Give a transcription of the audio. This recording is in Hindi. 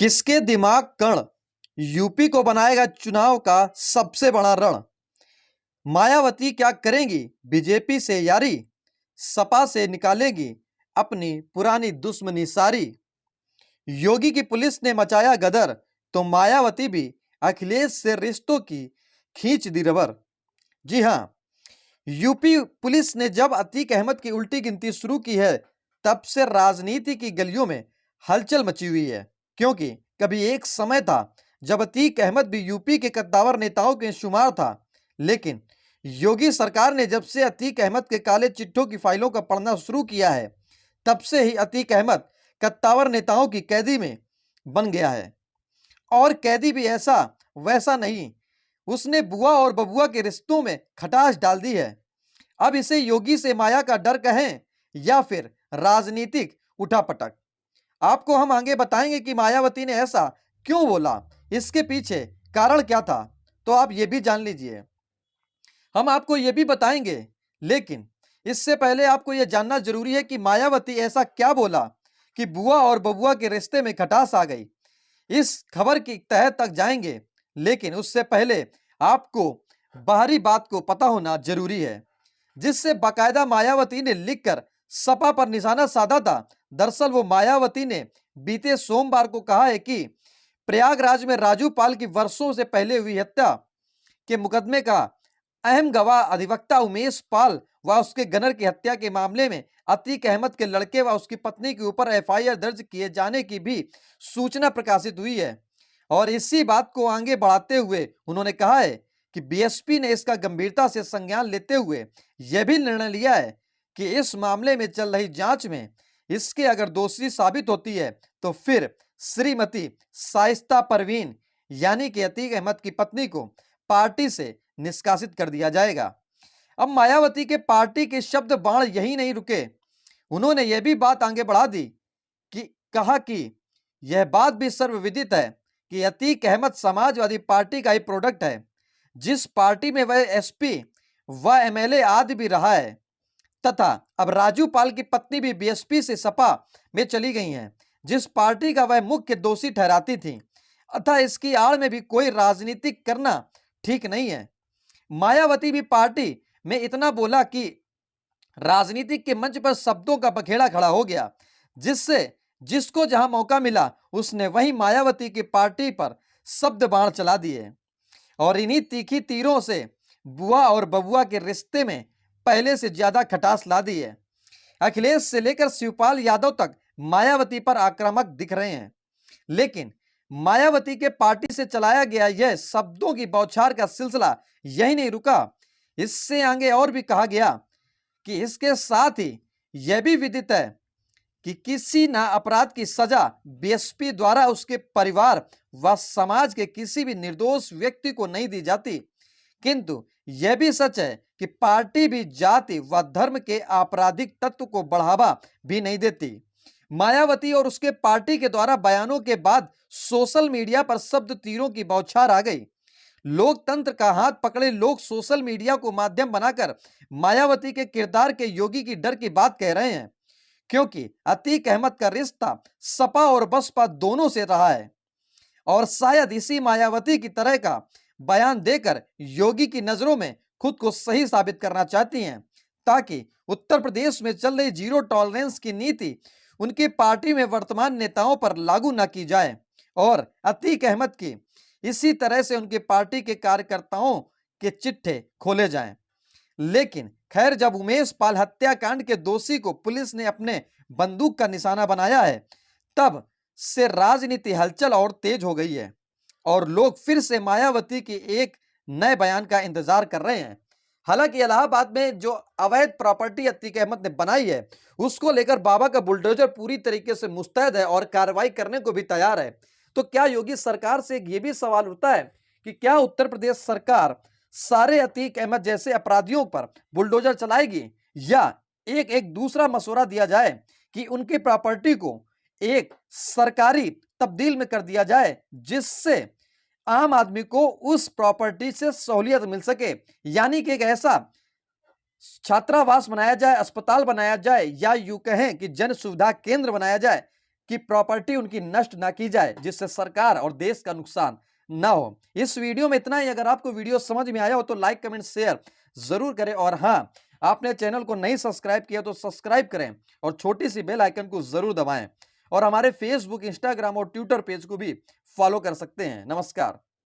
किसके दिमाग कण यूपी को बनाएगा चुनाव का सबसे बड़ा रण। मायावती क्या करेंगी बीजेपी से यारी, सपा से निकालेगी अपनी पुरानी दुश्मनी सारी। योगी की पुलिस ने मचाया गदर तो मायावती भी अखिलेश से रिश्तों की खींच दी रबर। जी हां, यूपी पुलिस ने जब अतीक अहमद की उल्टी गिनती शुरू की है तब से राजनीति की गलियों में हलचल मची हुई है, क्योंकि कभी एक समय था जब अतीक अहमद भी यूपी के कद्दावर नेताओं के शुमार था। लेकिन योगी सरकार ने जब से अतीक अहमद के काले चिट्ठों की फाइलों का पढ़ना शुरू किया है तब से ही अतीक अहमद कद्दावर नेताओं की कैदी में बन गया है। और कैदी भी ऐसा वैसा नहीं, उसने बुआ और बबुआ के रिश्तों में खटास डाल दी है। अब इसे योगी से माया का डर कहें या फिर राजनीतिक उठापटक, आपको हम आगे बताएंगे कि मायावती ने ऐसा क्यों बोला, इसके पीछे कारण क्या था, तो आप ये भी जान लीजिए। हम आपको ये भी बताएंगे, लेकिन इससे पहले आपको यह जानना जरूरी है कि मायावती ऐसा क्या बोला कि बुआ और बबुआ के रिश्ते में खटास आ गई। इस खबर की तह तक जाएंगे, लेकिन उससे पहले आपको बाहरी बात को पता होना जरूरी है, जिससे बाकायदा मायावती ने लिखकर सपा पर निशाना साधा था। दरअसल वो मायावती ने बीते सोमवार को कहा है कि प्रयागराज में राजू पाल की वर्षों से पहले हुई हत्या के मुकदमे का अहम गवाह अधिवक्ता उमेश पाल व उसके गनर की हत्या के मामले में अतीक अहमद के लड़के व उसकी पत्नी के ऊपर एफआईआर दर्ज किए जाने की भी सूचना प्रकाशित हुई है। और इसी बात को आगे बढ़ाते हुए उन्होंने कहा है कि बीएसपी ने इसका गंभीरता से संज्ञान लेते हुए यह भी निर्णय लिया है कि इस मामले में चल रही जांच में इसके अगर दोषी साबित होती है तो फिर श्रीमती शाइस्ता परवीन यानी कि अतीक अहमद की पत्नी को पार्टी से निष्कासित कर दिया जाएगा। अब मायावती के पार्टी के शब्द बाण यही नहीं रुके, उन्होंने यह भी बात आगे बढ़ा दी कि कहा कि यह बात भी सर्वविदित है कि अतीक अहमद समाजवादी पार्टी का ही प्रोडक्ट है, जिस पार्टी में वह एसपी व एमएलए आदि भी रहा है, तथा अब राजू पाल की पत्नी भी बीएसपी से सपा में चली गई हैं, जिस पार्टी का वह मुख्य दोषी ठहराती थी। अतः इसकी आड़ में भी कोई राजनीतिक करना ठीक नहीं है। मायावती भी पार्टी में इतना बोला कि राजनीतिक के मंच पर शब्दों का बखेड़ा खड़ा हो गया, जिससे जिसको जहां मौका मिला उसने वहीं मायावती की पार्टी पर शब्द बाण चला दिए और इन्हीं तीखी तीरों से बुआ और बबुआ के रिश्ते में पहले से ज्यादा खटास ला दी है। अखिलेश से लेकर शिवपाल यादव तक मायावती पर आक्रामक दिख रहे हैं, लेकिन मायावती के पार्टी से चलाया गया यह शब्दों की बौछार का सिलसिला यही नहीं रुका। इससे आगे और भी कहा गया कि इसके साथ ही यह भी विदित है कि किसी ना अपराध की सजा बीएसपी द्वारा उसके परिवार व समाज के किसी भी निर्दोष व्यक्ति को नहीं दी जाती, किंतु यह भी सच है कि पार्टी भी जाति व धर्म के आपराधिक तत्व को बढ़ावा भी नहीं देती। मायावती और उसके पार्टी के द्वारा बयानों के बाद सोशल मीडिया पर शब्द तीरों की बौछार आ गई। लोकतंत्र का हाथ पकड़े लोग सोशल मीडिया को माध्यम बनाकर मायावती के किरदार के योगी की डर की बात कह रहे हैं, क्योंकि अतीक अहमद का रिश्ता सपा और बसपा दोनों से रहा है और शायद इसी मायावती की तरह का बयान देकर योगी की नजरों में खुद को सही साबित करना चाहती हैं, ताकि उत्तर प्रदेश में चल रही जीरो टॉलरेंस की नीति उनकी पार्टी में वर्तमान नेताओं पर लागू न की जाए और अतीक अहमद की इसी तरह से उनकी पार्टी के कार्यकर्ताओं के चिट्ठे खोले जाएं। लेकिन खैर, जब उमेश पाल हत्याकांड के दोषी को पुलिस ने अपने बंदूक का निशाना बनाया है तब से राजनीति हलचल और तेज हो गई है और लोग फिर से मायावती की एक नए बयान का इंतजार कर रहे हैं। हालांकि इलाहाबाद में जो अवैध प्रॉपर्टी अतीक अहमद ने बनाई है उसको लेकर बाबा का बुलडोजर पूरी तरीके से मुस्तैद है और कार्रवाई करने को भी तैयार है। तो क्या योगी सरकार से ये भी सवाल उठता है कि क्या उत्तर प्रदेश सरकार सारे अतीक अहमद जैसे अपराधियों पर बुलडोजर चलाएगी, या एक दूसरा मशवरा दिया जाए कि उनकी प्रॉपर्टी को एक सरकारी तब्दील में कर दिया जाए, जिससे आम आदमी को उस प्रॉपर्टी से सहूलियत मिल सके, यानी कि एक ऐसा छात्रावास बनाया जाए, अस्पताल बनाया जाए, या यूं कहें कि जन सुविधा केंद्र बनाया जाए कि प्रॉपर्टी उनकी नष्ट ना की जाए, जिससे सरकार और देश का नुकसान ना हो। इस वीडियो में इतना ही। अगर आपको वीडियो समझ में आया हो तो लाइक कमेंट शेयर जरूर करें, और हाँ, आपने चैनल को नहीं सब्सक्राइब किया तो सब्सक्राइब करें और छोटी सी बेल आइकन को जरूर दबाएं, और हमारे फेसबुक, इंस्टाग्राम और ट्विटर पेज को भी फॉलो कर सकते हैं। नमस्कार।